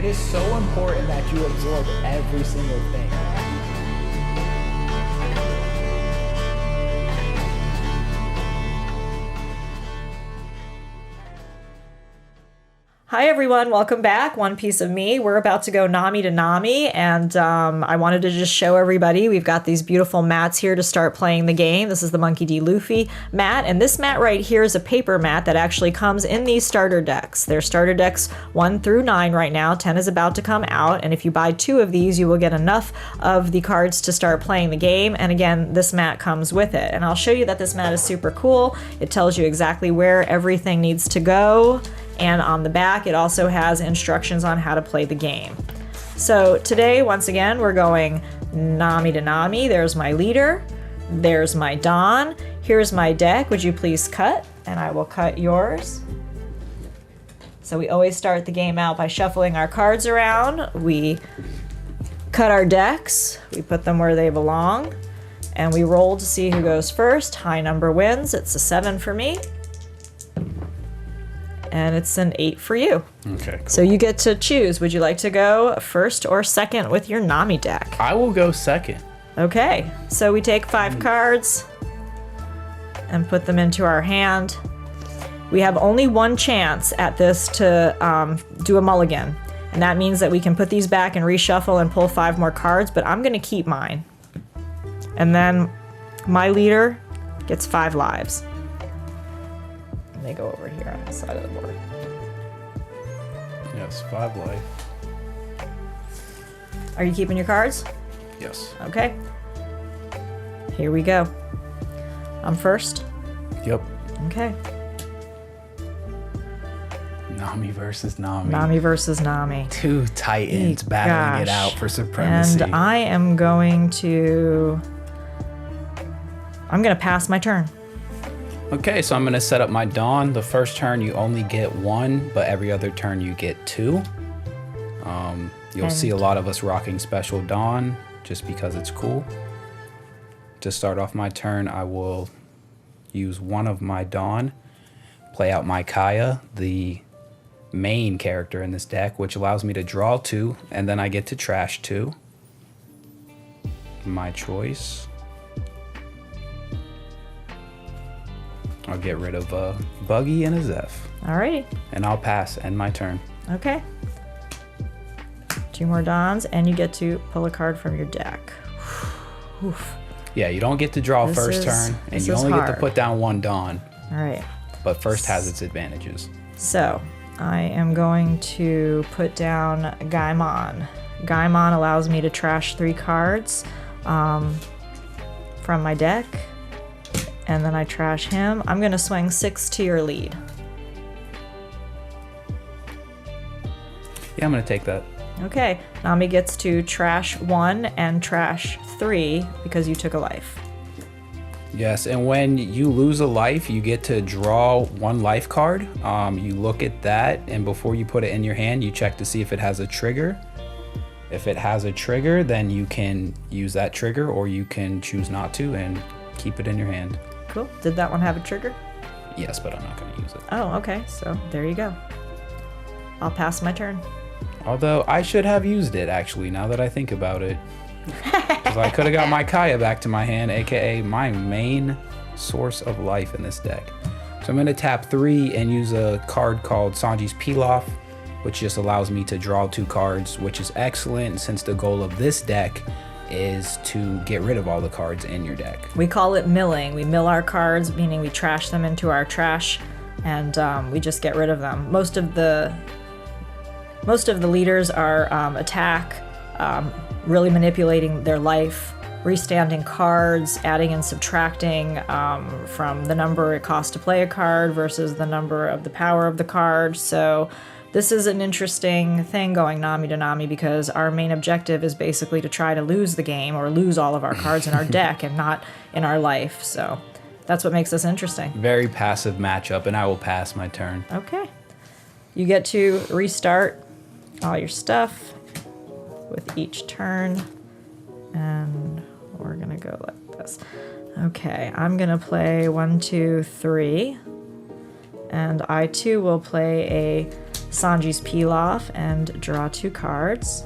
It is so important that you absorb every single thing. Hi everyone, welcome back. One Piece of Me. We're about to go Nami to Nami, and I wanted to just show everybody we've got these beautiful mats here to start playing the game. This is the Monkey D. Luffy mat, and this mat right here is a paper mat that actually comes in these starter decks. They're starter decks 1 through 9 right now. 10 is about to come out, and if you buy 2 of these, you will get enough of the cards to start playing the game. And again, this mat comes with it, and I'll show you that this mat is super cool. It tells you exactly where everything needs to go. And on the back, it also has instructions on how to play the game. So today, once again, we're going Nami to Nami. There's my leader. There's my Don. Here's my deck. Would you please cut? And I will cut yours. So we always start the game out by shuffling our cards around. We cut our decks. We put them where they belong. And we roll to see who goes first. High number wins. It's a 7 for me. And it's an 8 for you. Okay, cool. So you get to choose. Would you like to go first or second with your Nami deck? I will go second. Okay, so we take 5 cards and put them into our hand. We have only one chance at this to do a mulligan. And that means that we can put these back and reshuffle and pull 5 more cards, but I'm gonna keep mine. And then my leader gets 5 lives. They go over here on the side of the board. Yes, 5 life. Are you keeping your cards? Yes. Okay. Here we go. I'm first. Yep. Okay. Nami versus Nami. Nami versus Nami. 2 titans battling it out for supremacy. And I am going to... I'm going to pass my turn. Okay, so I'm going to set up my Dawn. The first turn you only get 1, but every other turn you get 2. You'll see a lot of us rocking Special Dawn just because it's cool. To start off my turn, I will use one of my Dawn, play out my Kaya, the main character in this deck, which allows me to draw 2, and then I get to trash 2. My choice. I'll get rid of a Buggy and a Zeph. Alrighty. And I'll pass, end my turn. Okay. 2 more Dons, and you get to pull a card from your deck. Oof. Yeah, you don't get to draw first turn, and you only get to put down 1 Dawn. Alright. But first has its advantages. So, I am going to put down Gaimon. Gaimon allows me to trash 3 cards from my deck. And then I trash him. I'm gonna swing 6 to your lead. Yeah, I'm gonna take that. Okay, Nami gets to trash 1 and trash 3 because you took a life. Yes, and when you lose a life, you get to draw 1 life card. You look at that, and before you put it in your hand, you check to see if it has a trigger. If it has a trigger, then you can use that trigger, or you can choose not to and keep it in your hand. Cool. Did that one have a trigger? Yes, but I'm not going to use it. Oh, okay. So there you go. I'll pass my turn. Although I should have used it, actually, now that I think about it. Because I could have got my Kaya back to my hand, aka my main source of life in this deck. So I'm going to tap 3 and use a card called Sanji's Pilaf, which just allows me to draw 2 cards, which is excellent since the goal of this deck is to get rid of all the cards in your deck. We call it milling. We mill our cards, meaning we trash them into our trash, and we just get rid of them. Most of the leaders are attack, really manipulating their life, restanding cards, adding and subtracting from the number it costs to play a card versus the number of the power of the card. So this is an interesting thing going Nami to Nami because our main objective is basically to try to lose the game or lose all of our cards in our deck and not in our life. So that's what makes this interesting. Very passive matchup, and I will pass my turn. Okay. You get to restart all your stuff with each turn. And we're going to go like this. Okay, I'm going to play 1, 2, 3. And I too will play a Sanji's Pilaf and draw 2 cards.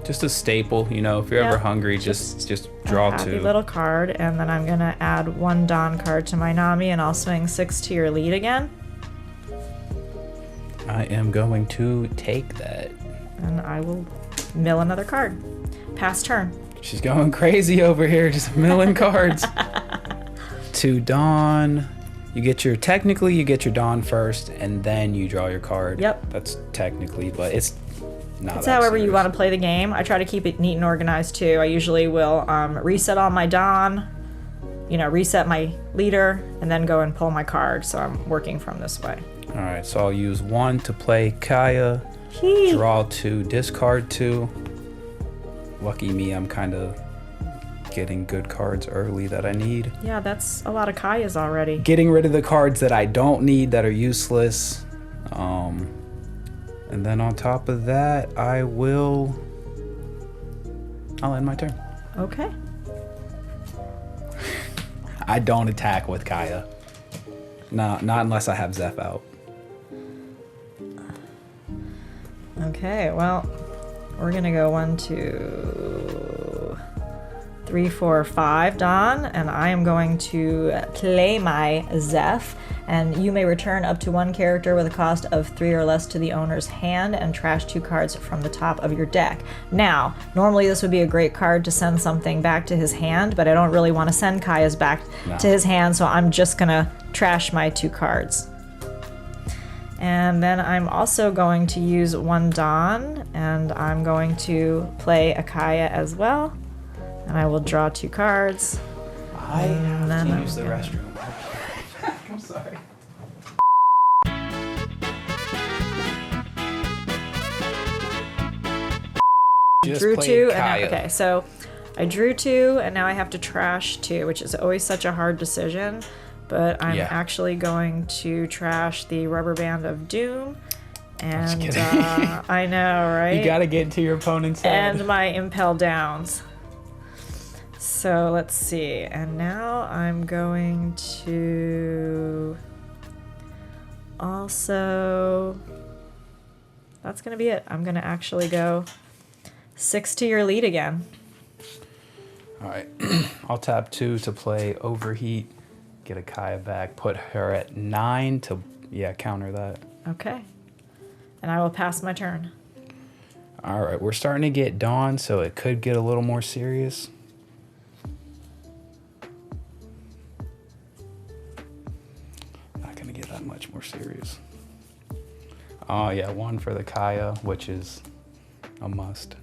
Just a staple, you know, if you're ever hungry, just draw a happy 2. little card, and then I'm gonna add 1 Dawn card to my Nami, and I'll swing 6 to your lead again. I am going to take that. And I will mill another card. Pass turn. She's going crazy over here, just milling cards. 2 Dawn. Technically you get your Dawn first, and then you draw your card. Yep. That's technically, but it's not It's that however serious. you want to play the game. I try to keep it neat and organized too. I usually will reset on my Dawn, reset my leader, and then go and pull my card. So I'm working from this way. All right, so I'll use 1 to play Kaya, draw 2, discard 2. Lucky me, I'm kind of getting good cards early that I need. Yeah, that's a lot of Kayas already. Getting rid of the cards that I don't need, that are useless. And then on top of that, I'll end my turn. Okay. I don't attack with Kaya. No, not unless I have Zeph out. Okay, well, we're gonna go 1, 2, 3, 4, 5, Dawn, and I am going to play my Zeph, and you may return up to 1 character with a cost of 3 or less to the owner's hand and trash 2 cards from the top of your deck. Now, normally this would be a great card to send something back to his hand, but I don't really want to send Kaya's back to his hand, so I'm just gonna trash my 2 cards. And then I'm also going to use 1 Dawn, and I'm going to play a Kaya as well. And I will draw 2 cards. I have to use the gonna- restroom. I'm sorry. Drew 2, and now, okay, so I drew 2, and now I have to trash 2, which is always such a hard decision. But I'm actually going to trash the Rubber Band of Doom. And I know, right? You gotta get into your opponent's head. And my Impel Downs. So let's see. And now I'm going to also... That's going to be it. I'm going to actually go 6 to your lead again. All right. I'll tap 2 to play Overheat. Get a Kaya back. Put her at 9 to, counter that. Okay. And I will pass my turn. All right. We're starting to get dawn, so it could get a little more serious. Not going to get that much more serious. Oh, yeah. 1 for the Kaya, which is a must.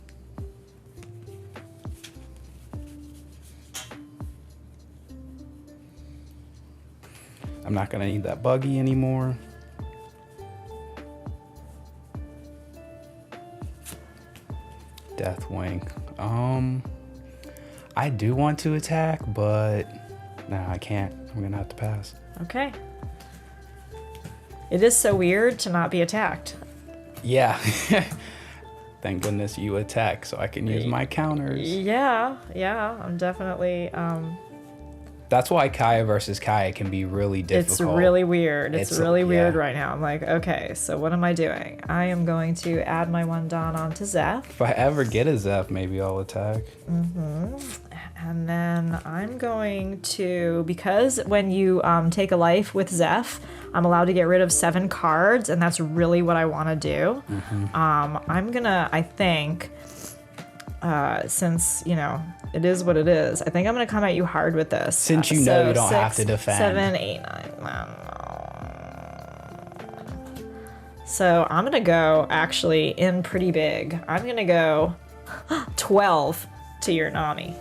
I'm not gonna need that buggy anymore. Deathwing. I do want to attack, but no, I can't. I'm gonna have to pass. Okay. It is so weird to not be attacked. Yeah. Thank goodness you attack, so I can use my counters. Yeah, I'm definitely... That's why Kaya versus Kaya can be really difficult. It's really weird. It's really weird right now. I'm like, okay, so what am I doing? I am going to add my 1 Dawn onto Zeph. If I ever get a Zeph, maybe I'll attack. And then I'm going to, because when you take a life with Zeph, I'm allowed to get rid of 7 cards, and that's really what I want to do. I'm gonna, I think, since, it is what it is, I think I'm gonna come at you hard with this. Since you know you don't have to defend. 7, 8, 9. So I'm gonna go actually in pretty big. I'm gonna go 12 to your Nami.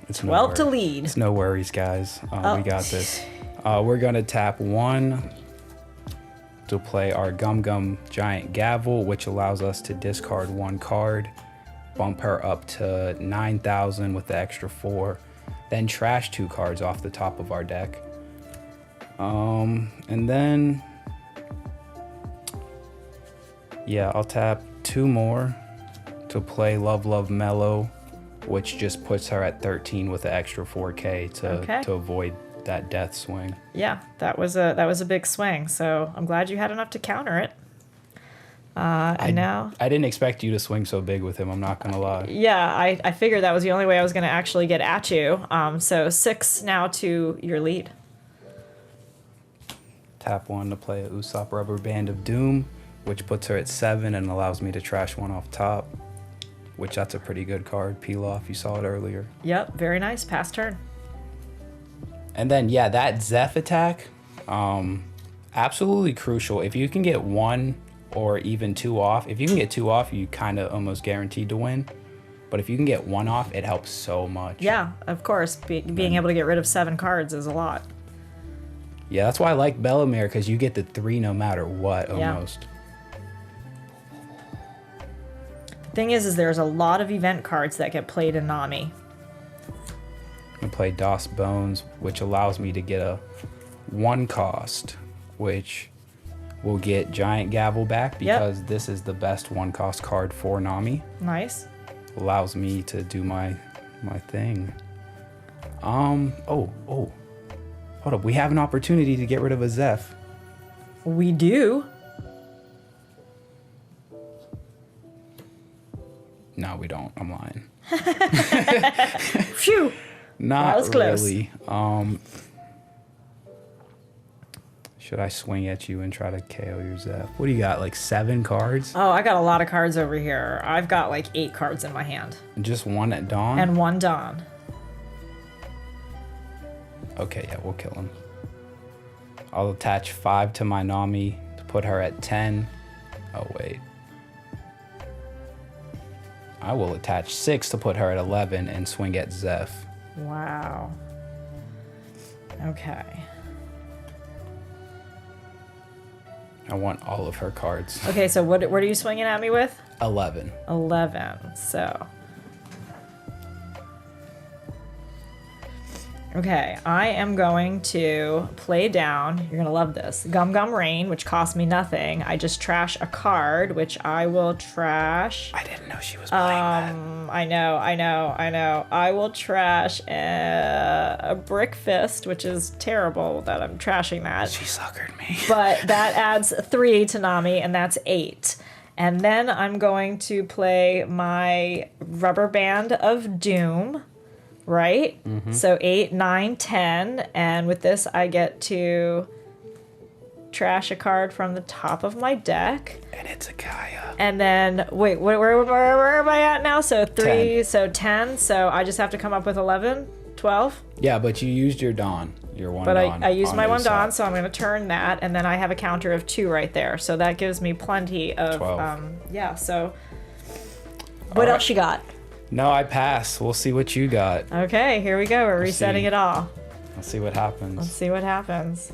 It's 12 to lead. It's no worries, guys. We got this. We're gonna tap 1 to play our Gum Gum Giant Gavel, which allows us to discard 1 card, bump her up to 9,000 with the extra 4, then trash 2 cards off the top of our deck. And then, I'll tap 2 more to play Love Love Mellow, which just puts her at 13 with the extra 4K to avoid that death swing. Yeah, that was a big swing. So I'm glad you had enough to counter it. And now, I didn't expect you to swing so big with him. I'm not gonna lie. yeah, I figured that was the only way I was going to actually get at you. So 6 now to your lead. Tap 1 to play a Usopp Rubber Band of Doom, which puts her at 7 and allows me to trash 1 off top. Which that's a pretty good card. Peel off. You saw it earlier. Yep, very nice. Pass turn. And then yeah, that Zeph attack, absolutely crucial. If you can get 1 or even 2 off, if you can get 2 off, you kind of almost guaranteed to win. But if you can get 1 off, it helps so much. Yeah, of course. Being able to get rid of 7 cards is a lot. Yeah, that's why I like Bellemere, because you get the 3 no matter what, almost. Thing is there's a lot of event cards that get played in Nami. I'm gonna play DOS Bones, which allows me to get a 1 cost, which will get Giant Gavel back because this is the best 1 cost card for Nami. Nice. Allows me to do my thing. Hold up, we have an opportunity to get rid of a Zeph. We do. No, we don't. I'm lying. Phew. Not that was close. really. Should I swing at you and try to KO your Zeph? What do you got, like 7 cards? Oh, I got a lot of cards over here. I've got like 8 cards in my hand. Just 1 at dawn? And 1 Dawn. Okay, yeah, we'll kill him. I'll attach 5 to my Nami to put her at 10. Oh, wait. I will attach 6 to put her at 11 and swing at Zeph. Wow. Okay. I want all of her cards. Okay, so what are you swinging at me with? 11. 11. So. Okay, I am going to play down, you're going to love this, Gum Gum Rain, which costs me nothing. I just trash a card, which I will trash. I didn't know she was playing that. I know. I will trash a Brick Fist, which is terrible that I'm trashing that. She suckered me. But that adds 3 to Nami, and that's 8. And then I'm going to play my Rubber Band of Doom. Right? Mm-hmm. So 8, 9, 10. And with this, I get to trash a card from the top of my deck. And it's a Kaya. And then, wait, where am I at now? So 3, 10. So 10. So I just have to come up with 11, 12. Yeah, but you used your Dawn. Your 1 But Dawn. I used my 1 Usopp. Dawn, so I'm going to turn that. And then I have a counter of 2 right there. So that gives me plenty of, 12. Yeah, so what else you got? No, I pass. We'll see what you got. Okay, here we go. We're resetting see. it all. Let's see what happens. Let's see what happens.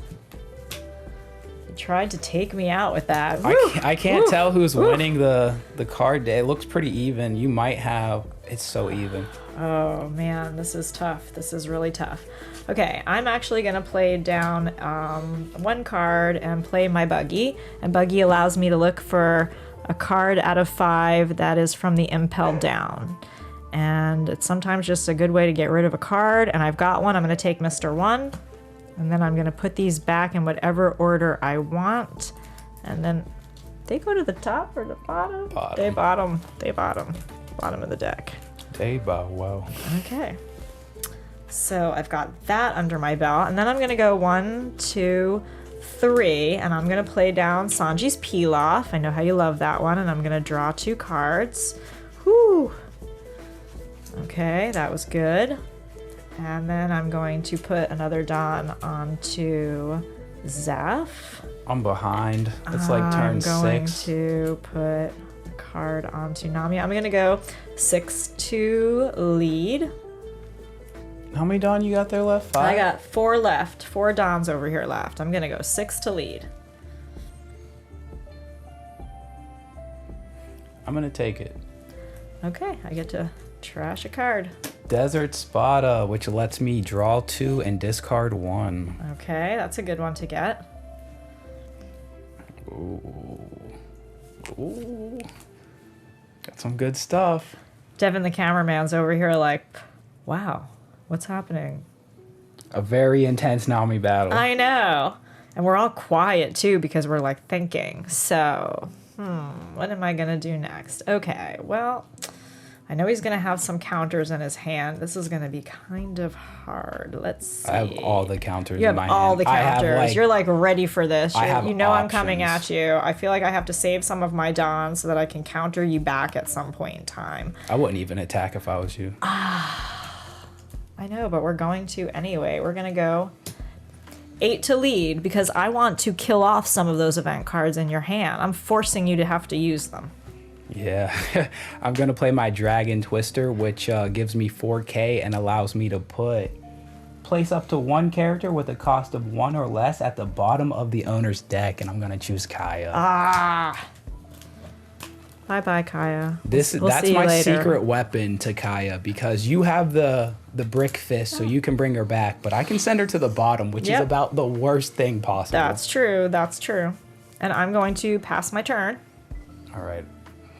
You tried to take me out with that. I can't tell who's winning the card day. It looks pretty even. You might have. It's so even. Oh man, this is tough. This is really tough. Okay, I'm actually gonna play down 1 card and play my Buggy. And Buggy allows me to look for a card out of 5 that is from the Impel down. And it's sometimes just a good way to get rid of a card. And I've got one. I'm going to take Mr. 1. And then I'm going to put these back in whatever order I want. And then they go to the top or the bottom? They bottom. They bottom. Bottom of the deck. They bow wow. Okay. So I've got that under my belt. And then I'm going to go 1, 2, 3. And I'm going to play down Sanji's Peel Off. I know how you love that one. And I'm going to draw 2 cards. Whew. Okay, that was good. And then I'm going to put another Dawn onto Zeph. I'm behind. It's like turn 6. I'm going to put a card onto Nami. I'm going to go 6 to lead. How many Dawn you got there left? 5? I got 4 left. 4 Dawns over here left. I'm going to go 6 to lead. I'm going to take it. Okay, I get to trash a card. Desert Spada, which lets me draw 2 and discard 1. Okay, that's a good one to get. Ooh. Ooh. Got some good stuff. Devin the cameraman's over here like, wow, what's happening? A very intense Nami battle. I know. And we're all quiet too because we're like thinking. So What am I gonna do next? Okay, well, I know he's gonna have some counters in his hand. This is gonna be kind of hard. Let's see. I have all the counters You in have my all hand. the counters. You're like ready for this. I have You know I'm coming options. at you. I feel like I have to save some of my dons so that I can counter you back at some point in time. I wouldn't even attack if I was you. I know, but we're going to anyway. We're gonna go 8 to lead because I want to kill off some of those event cards in your hand. I'm forcing you to have to use them. Yeah, I'm gonna play my Dragon Twister, which gives me 4K and allows me to place up to one character with a cost of 1 or less at the bottom of the owner's deck, and I'm gonna choose Kaya. Bye bye, Kaya. That's see you my later. secret weapon to Kaya, because you have the brick fist, so you can bring her back, but I can send her to the bottom, which is Yep. about the worst thing possible. That's true. That's true. And I'm going to pass my turn. All right,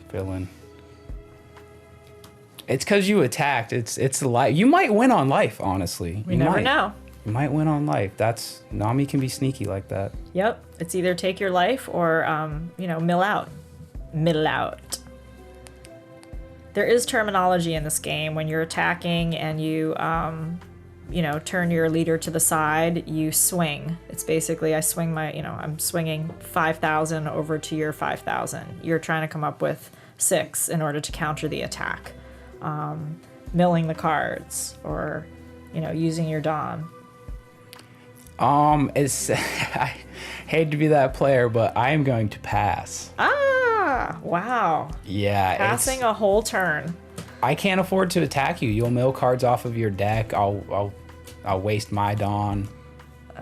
villain. It's because you attacked. It's life. You might win on life, honestly. We never know. You might win on life. Nami can be sneaky like that. Yep. It's either take your life or, mill out. Middle out. There is terminology in this game when you're attacking and you, turn your leader to the side, you swing. It's basically I swing I'm swinging 5,000 over to your 5,000. You're trying to come up with 6 in order to counter the attack. Milling the cards or, using your Don. I hate to be that player, but I am going to pass. Wow. Yeah, Passing a whole turn. I can't afford to attack you. You'll mill cards off of your deck. I'll waste my Dawn.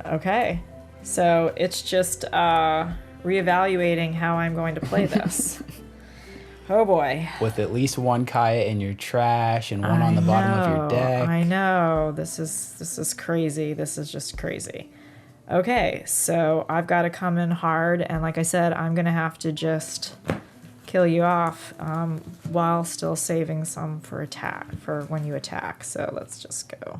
Okay. So it's just reevaluating how I'm going to play this. Oh boy. With at least one Kaya in your trash and one on the bottom of your deck. I know. This is crazy. This is just crazy. Okay, so I've got to come in hard, and like I said, I'm gonna have to just kill you off while still saving some for when you attack. So let's just go.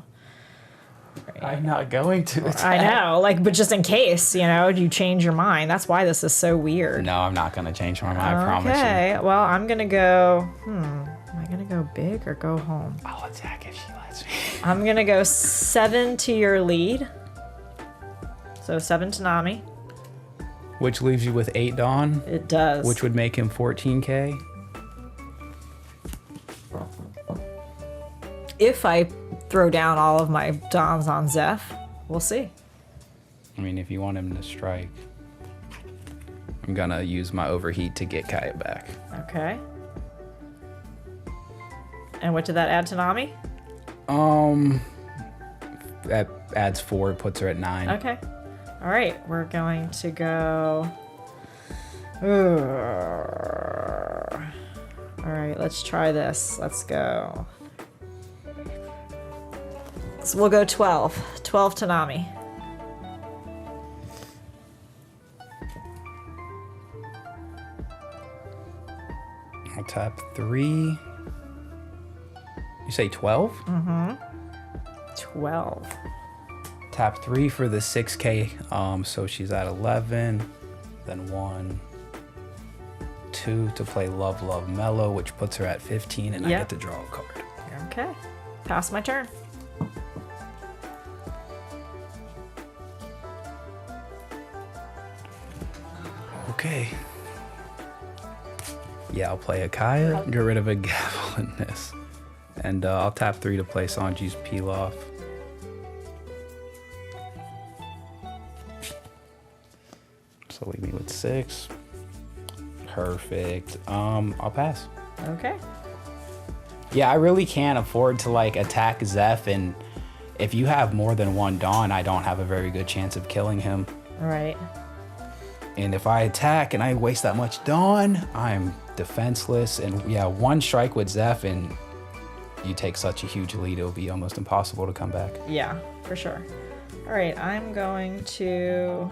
I'm not going to attack. I know, but just in case, you change your mind. That's why this is so weird. No, I'm not going to change my mind, I promise you. Okay, well, I'm gonna go. Am I gonna go big or go home? I'll attack if she lets me. I'm gonna go 7 to your lead. So 7 to Nami. Which leaves you with 8 Dawn. It does. Which would make him 14K. If I throw down all of my Dons on Zeph, we'll see. I mean, if you want him to strike, I'm gonna use my overheat to get Kaya back. Okay. And what did that add to Nami? That adds 4, puts her at 9. Okay. All right, we're going to go. All right, let's try this. Let's go. So we'll go 12. 12 to Nami. I'll tap 3. You say 12? 12. Tap 3 for the 6K. So she's at 11. Then 1, 2 to play Love Love Mellow, which puts her at 15, and I Yep. get to draw a card. Okay. Pass my turn. Okay. Yeah, I'll play a Kaya, get rid of a gavel in this. And I'll tap 3 to play Sanji's Peel Off. So leave me with 6. Perfect. I'll pass. Okay. Yeah, I really can't afford to attack Zeph, and if you have more than one Dawn, I don't have a very good chance of killing him. All right. And if I attack and I waste that much Dawn, I'm defenseless. And yeah, one strike with Zeph and you take such a huge lead, it'll be almost impossible to come back. Yeah, for sure. All right, I'm going to...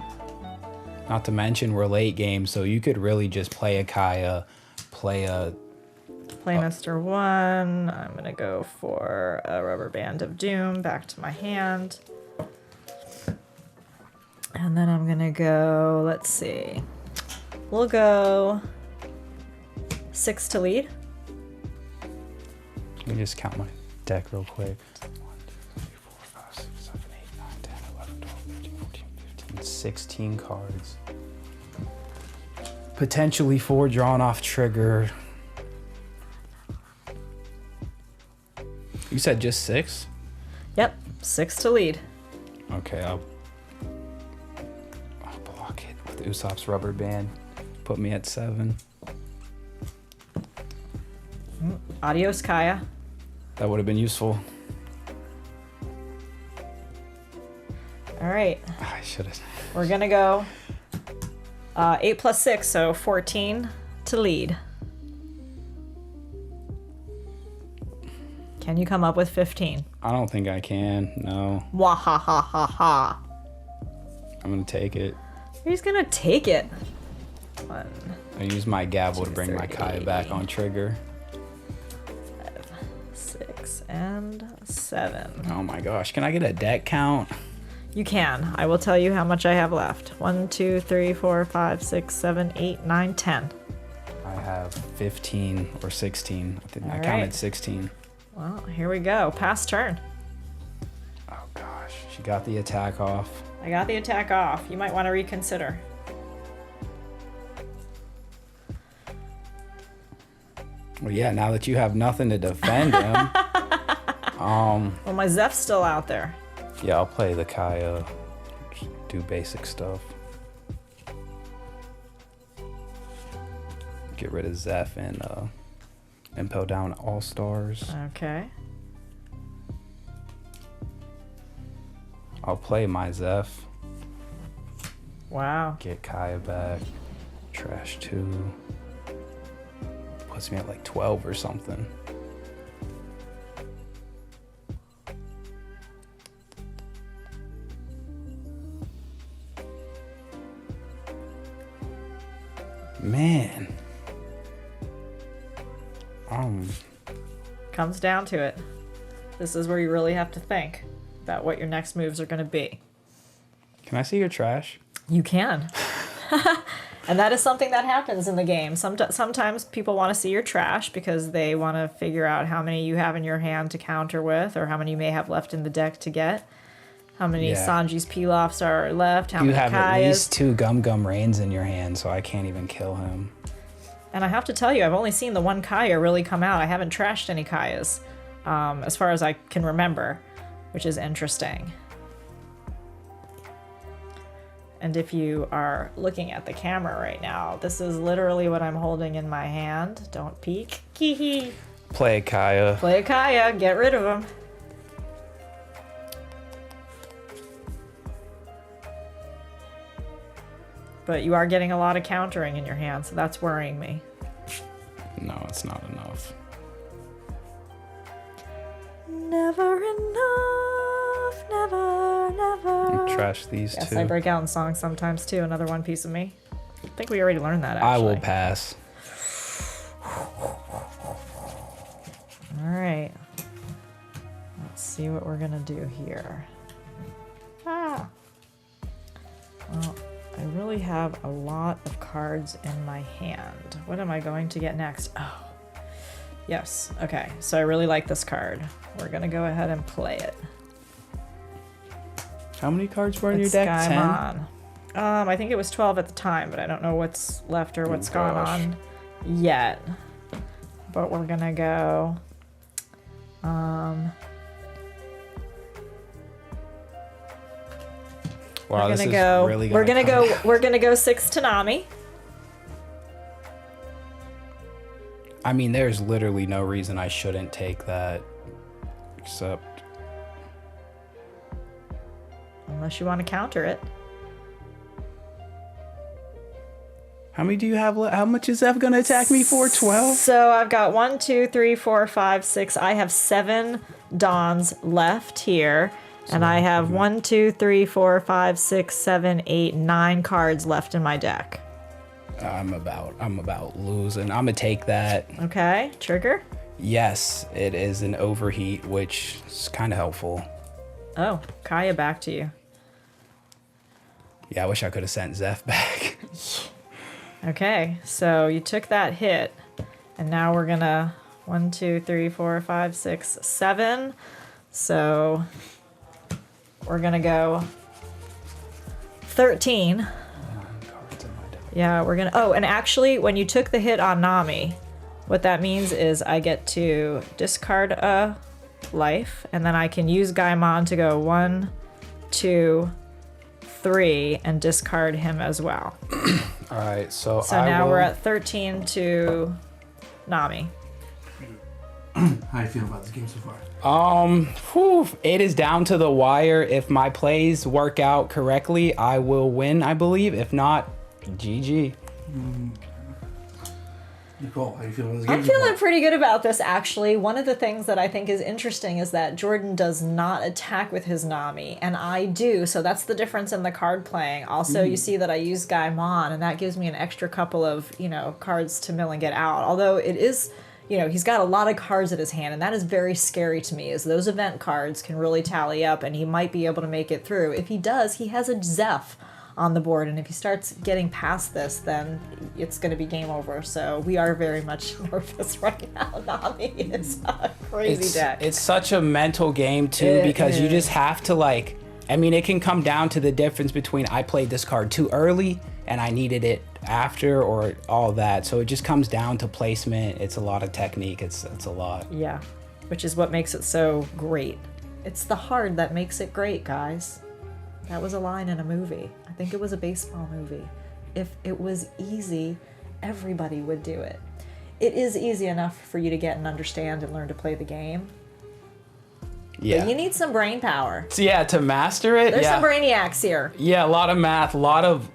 Not to mention we're late game, so you could really just play a Kaya, play Mr. 1. I'm going to go for a Rubber Band of Doom back to my hand. And then I'm going to go, let's see. We'll go 6 to lead. Let me just count my deck real quick. 1, 2, 3, 4, 5, 6, 7, 8, 9, 10, 11, 12, 13, 14, 15, 16 cards. Potentially 4 drawn off trigger. You said just 6? Yep, 6 to lead. Okay, I'll block it with Usopp's rubber band. Put me at 7. Adios, Kaya. That would have been useful. All right, I should have. we're gonna go 8 plus 6, so 14 to lead. Can you come up with 15? I don't think I can. No. Wah ha ha ha ha. I'm gonna take it. He's gonna take it. 1, I use my gavel to 2, bring my 3, Kaya back on trigger. 6, and 7. Oh my gosh, can I get a deck count? You can. I will tell you how much I have left. 1, 2, 3, 4, 5, 6, 7, 8, 9, 10. I have 15 or 16. I think I All counted right. 16. Well, here we go. Pass turn. Oh gosh, she got the attack off. I got the attack off. You might want to reconsider. Well, yeah, now that you have nothing to defend him. Well, my Zeph's still out there. Yeah, I'll play the Kaya. Just do basic stuff. Get rid of Zeph and impel down all stars. Okay. I'll play my Zeph. Wow. Get Kaya back. Trash 2. Puts me at like 12 or something. Man. Comes down to it. This is where you really have to think about what your next moves are going to be. Can I see your trash? You can. And that is something that happens in the game. Sometimes people want to see your trash because they want to figure out how many you have in your hand to counter with, or how many you may have left in the deck to get. How many Yeah. Sanji's Pilafs are left, how You many have at Kayas. least 2 Gum Gum Rains in your hand, so I can't even kill him. And I have to tell you, I've only seen the one Kaya really come out. I haven't trashed any Kayas, as far as I can remember, which is interesting. And if you are looking at the camera right now, this is literally what I'm holding in my hand. Don't peek. Hee. Play Kaya. Play a Kaya, get rid of him. But you are getting a lot of countering in your hand, so that's worrying me. No, it's not enough. Never enough, never. Trash these Yes, 2. I break out in songs sometimes too. Another One Piece of Me. I think we already learned that, actually. I will pass. All right. Let's see what we're gonna do here. Well, I really have a lot of cards in my hand. What am I going to get next? Oh, yes. Okay, so I really like this card. We're gonna go ahead and play it. How many cards were in your It's deck? 10? Skyman. I think it was 12 at the time, but I don't know what's left or what's gone gosh. on yet. But we're gonna go. Wow, this is really We're gonna come go. down. We're gonna go 6 to Nami. I mean, there's literally no reason I shouldn't take that. Except... Unless you want to counter it. How many do you have left? How much is Zeph gonna attack me for? 12? So I've got 1, 2, 3, 4, 5, 6. I have 7 Dons left here. And I have 1, 2, 3, 4, 5, 6, 7, 8, 9 cards left in my deck. I'm about losing. I'm gonna take that. Okay, trigger. Yes, it is an overheat, which is kind of helpful. Oh, Kaya, back to you. Yeah, I wish I could have sent Zeph back. Okay, so you took that hit, And now we're gonna 1, 2, 3, 4, 5, 6, 7. So we're gonna go 13. Yeah, we're gonna. Oh, and actually, when you took the hit on Nami, what that means is I get to discard a life, and then I can use Gaimon to go 1, 2, 3, and discard him as well. All right, so Now we're at 13 to Nami. How you feel about this game so far? It is down to the wire. If my plays work out correctly, I will win, I believe. If not, GG. Nicole, how you feel about this game? I'm feeling pretty good about this, actually. One of the things that I think is interesting is that Jordan does not attack with his Nami, and I do, so that's the difference in the card playing. Also, you see that I use Gaimon, and that gives me an extra couple of, cards to mill and get out. Although it is, he's got a lot of cards in his hand, and that is very scary to me, as those event cards can really tally up, and he might be able to make it through. If he does, he has a Zeph on the board, and if he starts getting past this, then it's going to be game over. So we are very much nervous right now. Nami is a crazy deck. It's such a mental game too, because you just have to it can come down to the difference between I played this card too early and I needed it after, or all that. So it just comes down to placement. It's a lot of technique. It's a lot. Yeah, which is what makes it so great. It's the hard that makes it great, guys. That was a line in a movie. I think it was a baseball movie. If it was easy, everybody would do it. It is easy enough for you to get and understand and learn to play the game. Yeah. But you need some brain power. So to master it. There's some brainiacs here. Yeah, a lot of math, a lot of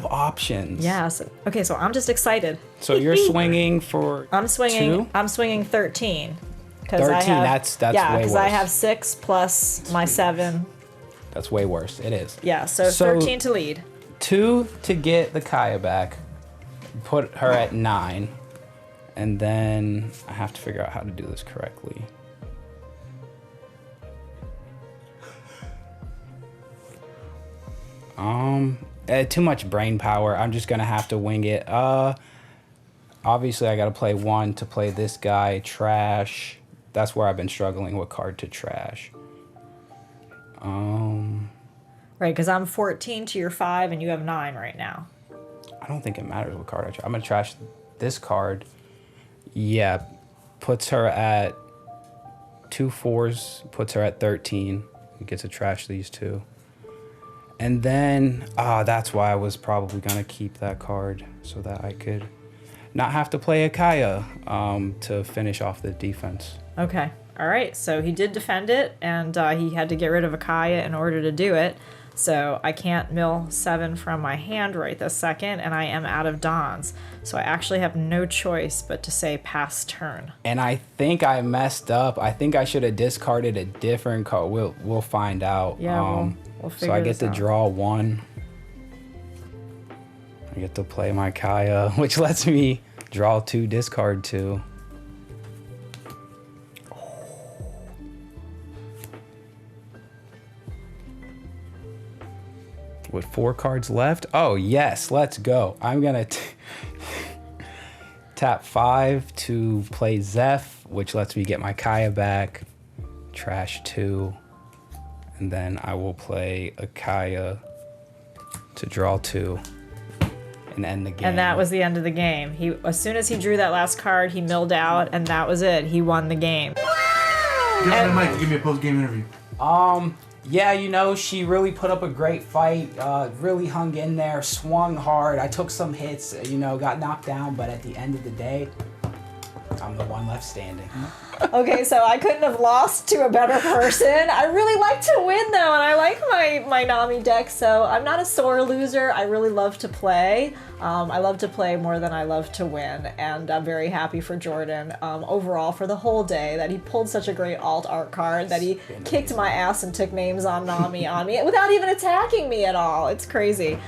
options. Yeah. Okay, so I'm just excited. So you're swinging for I'm swinging. 2? I'm swinging 13. 13. That's way worse. because I have 6 plus my 7. That's way worse. It is. Yeah, so 13 to lead. 2 to get the Kaya back. Put her at 9. And then I have to figure out how to do this correctly. Too much brain power. I'm just gonna have to wing it. Obviously I gotta play 1 to play this guy. Trash. That's where I've been struggling with card to trash. Right, because I'm 14 to your 5 and you have 9 right now. I don't think it matters what card I trash. I'm gonna trash this card. Yeah, puts her at 2 4s, puts her at 13. You get to trash these 2. And then, that's why I was probably gonna keep that card, so that I could not have to play a Kaya to finish off the defense. Okay. All right. So he did defend it, and he had to get rid of a Kaya in order to do it. So I can't mill 7 from my hand right this second, and I am out of Dons. So I actually have no choice but to say pass turn. And I think I messed up. I think I should have discarded a different card. We'll find out. Yeah, we'll figure So I get this to out. draw 1. I get to play my Kaya, which lets me draw 2, discard 2. With 4 cards left? Oh, yes, let's go. I'm going to tap 5 to play Zeph, which lets me get my Kaya back. Trash 2. And then I will play a Kaya to draw 2 and end the game. And that was the end of the game. As soon as he drew that last card, he milled out, and that was it. He won the game. Give me the mic to give me a post-game interview. Yeah, she really put up a great fight, really hung in there, swung hard. I took some hits, got knocked down, but at the end of the day, I'm the one left standing. Okay, so I couldn't have lost to a better person. I really like to win, though, and I like my Nami deck, so I'm not a sore loser. I really love to play. I love to play more than I love to win, and I'm very happy for Jordan overall for the whole day, that he pulled such a great alt art card, that he kicked my ass and took names on Nami without even attacking me at all. It's crazy.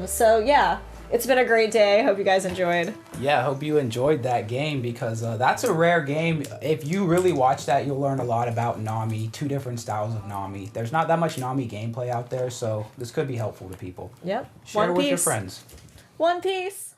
So yeah, it's been a great day. Hope you guys enjoyed. Yeah, I hope you enjoyed that game, because that's a rare game. If you really watch that, you'll learn a lot about Nami, 2 different styles of Nami. There's not that much Nami gameplay out there, so this could be helpful to people. Yep. Share One with your Piece. friends. One Piece.